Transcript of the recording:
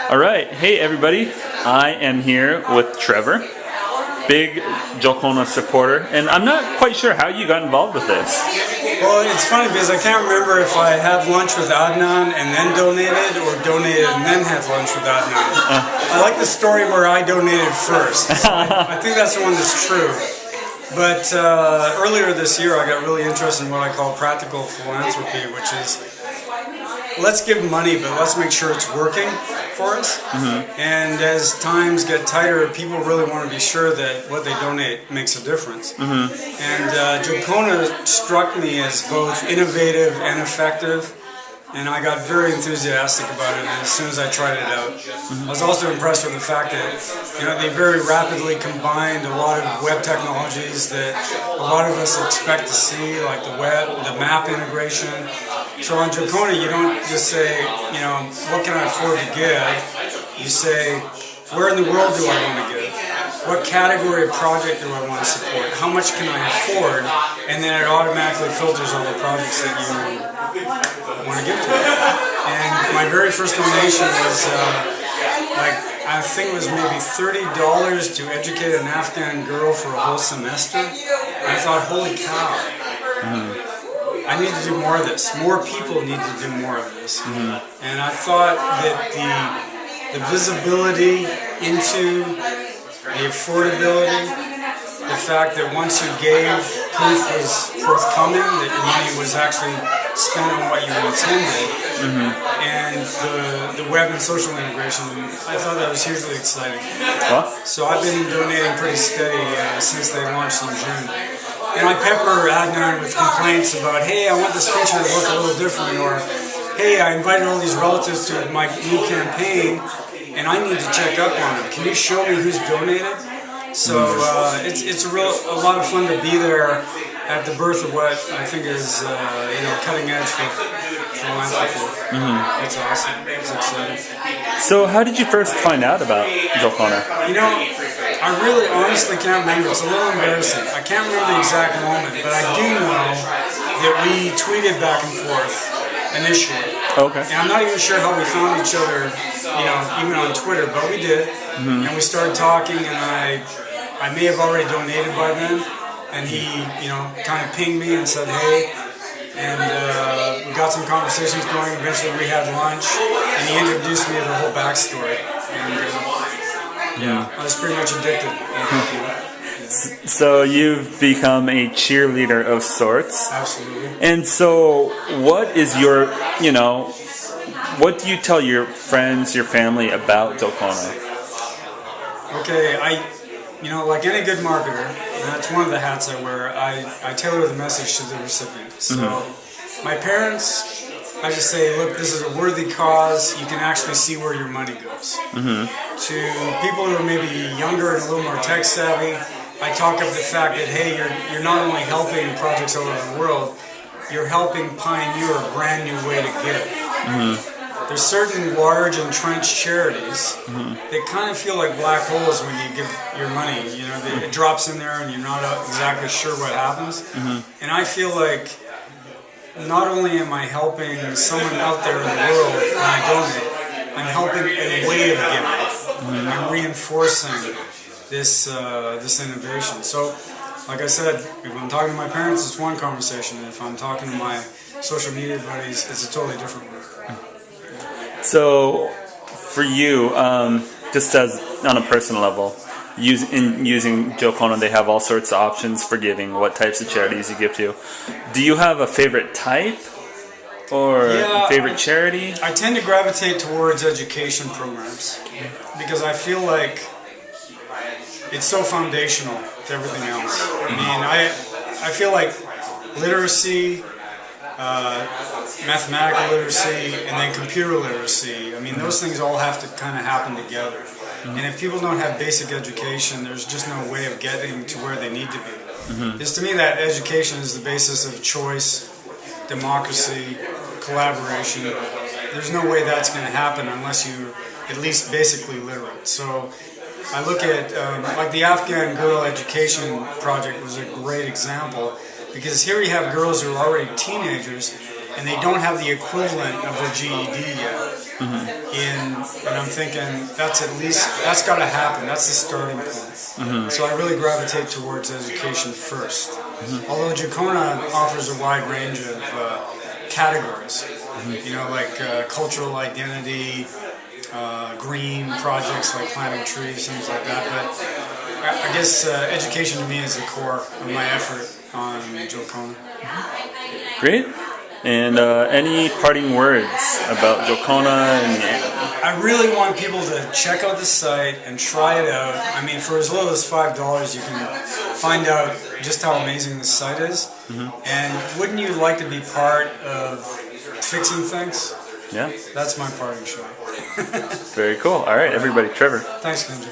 All right, hey everybody, I am here with Trevor, big Jolkona supporter, and I'm not quite sure how you got involved with this. Well, it's funny because I can't remember if I had lunch with Adnan and then donated, or donated and then had lunch with Adnan. I like the story where I donated first. So I think that's the one that's true. But earlier this year I got really interested in what I call practical philanthropy, which is let's give money, but let's make sure it's working for us. And as times get tighter, people really want to be sure that what they donate makes a difference. And Jolkona struck me as both innovative and effective, and I got very enthusiastic about it as soon as I tried it out. I was also impressed with the fact that they very rapidly combined a lot of web technologies that a lot of us expect to see, like the web, the map integration. So on Jolkona, you don't just say, what can I afford to give? You say, where in the world do I want to give? What category of project do I want to support? How much can I afford? And then it automatically filters all the projects that you want to give to. And my very first donation was I think it was maybe $30 to educate an Afghan girl for a whole semester. And I thought, holy cow. I need to do more of this. More people need to do more of this. And I thought that the visibility into the affordability, the fact that once you gave, proof was forthcoming, that your money was actually spent on what you intended, and the web and social integration, I thought that was hugely exciting. So I've been donating pretty steady since they launched in June. And I pepper Adnan with complaints about, hey, I want this feature to look a little different, or hey, I invited all these relatives to my new campaign, and I need to check up on them. Can you show me who's donated? So it's a lot of fun to be there at the birth of what I think is cutting edge for philanthropy. It's awesome. It's exciting. So how did you first find out about Jolkona? I really honestly can't remember. It's a little embarrassing. I can't remember the exact moment, but I do know that we tweeted back and forth initially. Okay. And I'm not even sure how we found each other, even on Twitter, but we did. And we started talking, and I may have already donated by then. And he, kind of pinged me and said, hey. And we got some conversations going. Eventually we had lunch, and he introduced me to the whole backstory. And I was pretty much addicted. So you've become a cheerleader of sorts. Absolutely. And so what is your, what do you tell your friends, your family about Jolkona? Okay, like any good marketer, and that's one of the hats I wear, I tailor the message to the recipient. So my parents, I just say, look, this is a worthy cause. You can actually see where your money goes. To people who are maybe younger and a little more tech savvy, I talk of the fact that, hey, you're not only helping projects all over the world, you're helping pioneer a brand new way to give. There's certain large entrenched charities that kind of feel like black holes when you give your money. It drops in there and you're not exactly sure what happens. And I feel like not only am I helping someone out there in the world when I donate, I'm helping a way of giving. I'm reinforcing this innovation. So, like I said, if I'm talking to my parents, it's one conversation. And if I'm talking to my social media buddies, it's a totally different one. So, for you, just as on a personal level, using Jolkona, they have all sorts of options for giving, what types of charities you give to. Do you have a favorite type or favorite charity? I tend to gravitate towards education programs because I feel like it's so foundational to everything else. I feel like literacy, mathematical literacy, and then computer literacy, those things all have to kind of happen together. And if people don't have basic education, there's just no way of getting to where they need to be. Because to me, that education is the basis of choice, democracy, collaboration. There's no way that's going to happen unless you're at least basically literate. So I look at, like the Afghan Girl Education Project was a great example, because here you have girls who are already teenagers and they don't have the equivalent of their GED yet. And I'm thinking that's got to happen. That's the starting point. So I really gravitate towards education first. Although Jolkona offers a wide range of categories, like cultural identity, green projects like planting trees, things like that. But I guess education to me is the core of my effort on Jolkona. Great. And any parting words about Jolkona? I really want people to check out the site and try it out. I mean, for as little as $5, you can find out just how amazing this site is. And wouldn't you like to be part of fixing things? Yeah. That's my parting shot. Very cool. All right, everybody. Trevor. Thanks, Kendra.